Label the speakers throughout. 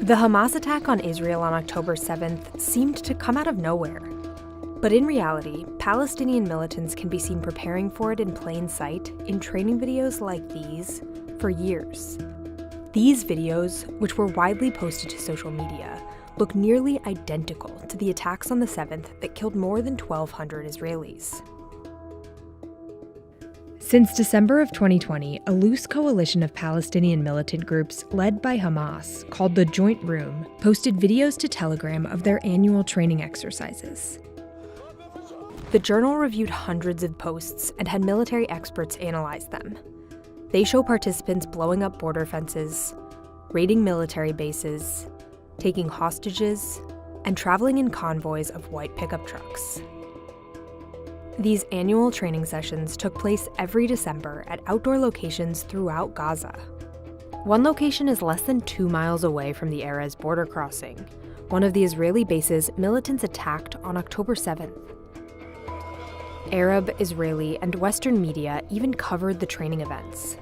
Speaker 1: The Hamas attack on Israel on October 7th seemed to come out of nowhere. But in reality, Palestinian militants can be seen preparing for it in plain sight in training videos like these for years. These videos, which were widely posted to social media, look nearly identical to the attacks on the 7th that killed more than 1,200 Israelis. Since December of 2020, a loose coalition of Palestinian militant groups led by Hamas, called the Joint Room, posted videos to Telegram of their annual training exercises. The Journal reviewed hundreds of posts and had military experts analyze them. They show participants blowing up border fences, raiding military bases, taking hostages, and traveling in convoys of white pickup trucks. These annual training sessions took place every December at outdoor locations throughout Gaza. One location is less than 2 miles away from the Erez border crossing, one of the Israeli bases militants attacked on October 7th. Arab, Israeli, and Western media even covered the training events.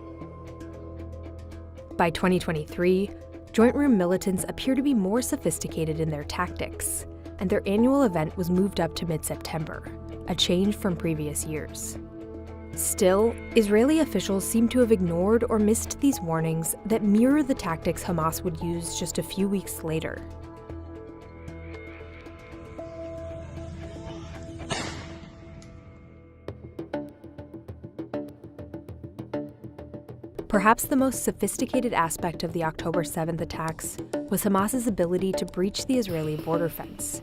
Speaker 1: By 2023, Joint Room militants appear to be more sophisticated in their tactics, and their annual event was moved up to mid-September, a change from previous years. Still, Israeli officials seem to have ignored or missed these warnings that mirror the tactics Hamas would use just a few weeks later. Perhaps the most sophisticated aspect of the October 7th attacks was Hamas's ability to breach the Israeli border fence.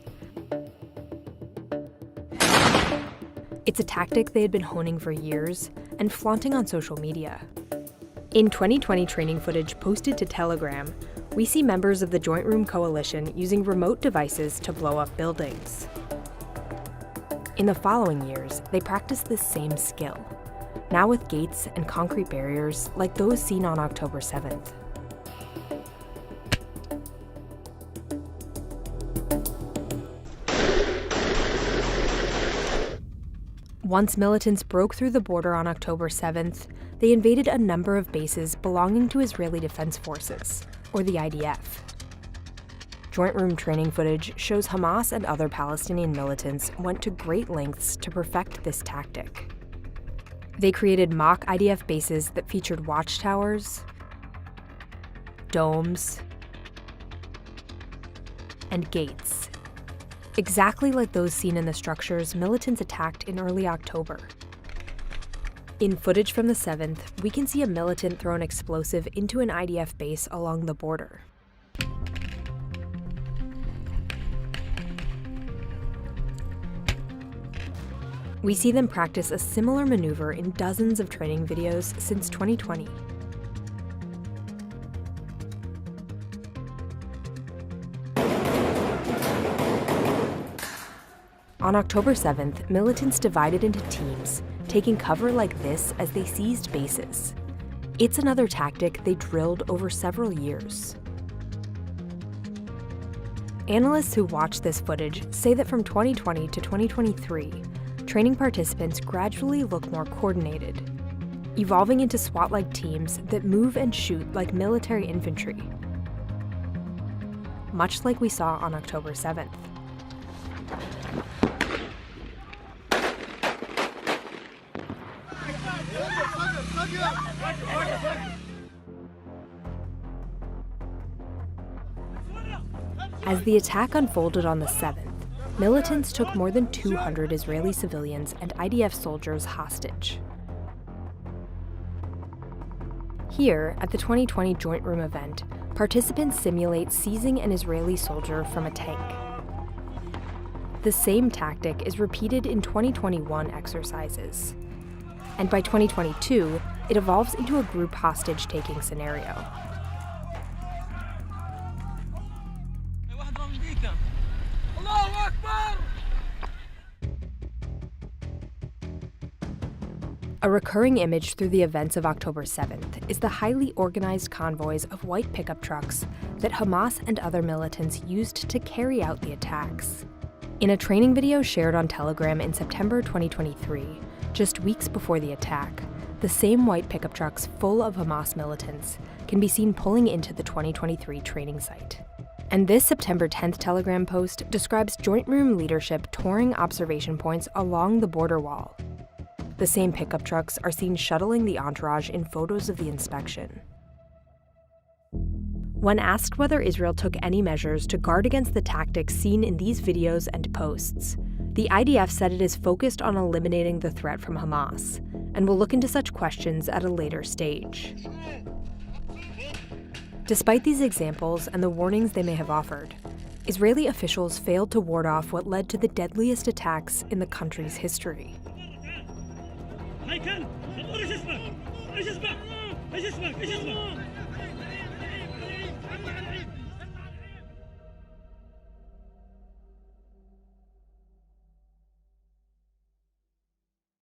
Speaker 1: It's a tactic they had been honing for years and flaunting on social media. In 2020 training footage posted to Telegram, we see members of the Joint Room Coalition using remote devices to blow up buildings. In the following years, they practiced this same skill, now with gates and concrete barriers like those seen on October 7th. Once militants broke through the border on October 7th, they invaded a number of bases belonging to Israeli Defense Forces, or the IDF. Joint Room training footage shows Hamas and other Palestinian militants went to great lengths to perfect this tactic. They created mock IDF bases that featured watchtowers, domes, and gates, exactly like those seen in the structures militants attacked in early October. In footage from the 7th, we can see a militant throw an explosive into an IDF base along the border. We see them practice a similar maneuver in dozens of training videos since 2020. On October 7th, militants divided into teams, taking cover like this as they seized bases. It's another tactic they drilled over several years. Analysts who watched this footage say that from 2020 to 2023, training participants gradually look more coordinated, evolving into SWAT-like teams that move and shoot like military infantry, much like we saw on October 7th. As the attack unfolded on the 7th, militants took more than 200 Israeli civilians and IDF soldiers hostage. Here, at the 2020 Joint Room event, participants simulate seizing an Israeli soldier from a tank. The same tactic is repeated in 2021 exercises. And by 2022, it evolves into a group hostage-taking scenario. A recurring image through the events of October 7th is the highly organized convoys of white pickup trucks that Hamas and other militants used to carry out the attacks. In a training video shared on Telegram in September 2023, just weeks before the attack, the same white pickup trucks full of Hamas militants can be seen pulling into the 2023 training site. And this September 10th Telegram post describes Joint Room leadership touring observation points along the border wall. The same pickup trucks are seen shuttling the entourage in photos of the inspection. When asked whether Israel took any measures to guard against the tactics seen in these videos and posts, the IDF said it is focused on eliminating the threat from Hamas and will look into such questions at a later stage. Despite these examples and the warnings they may have offered, Israeli officials failed to ward off what led to the deadliest attacks in the country's history.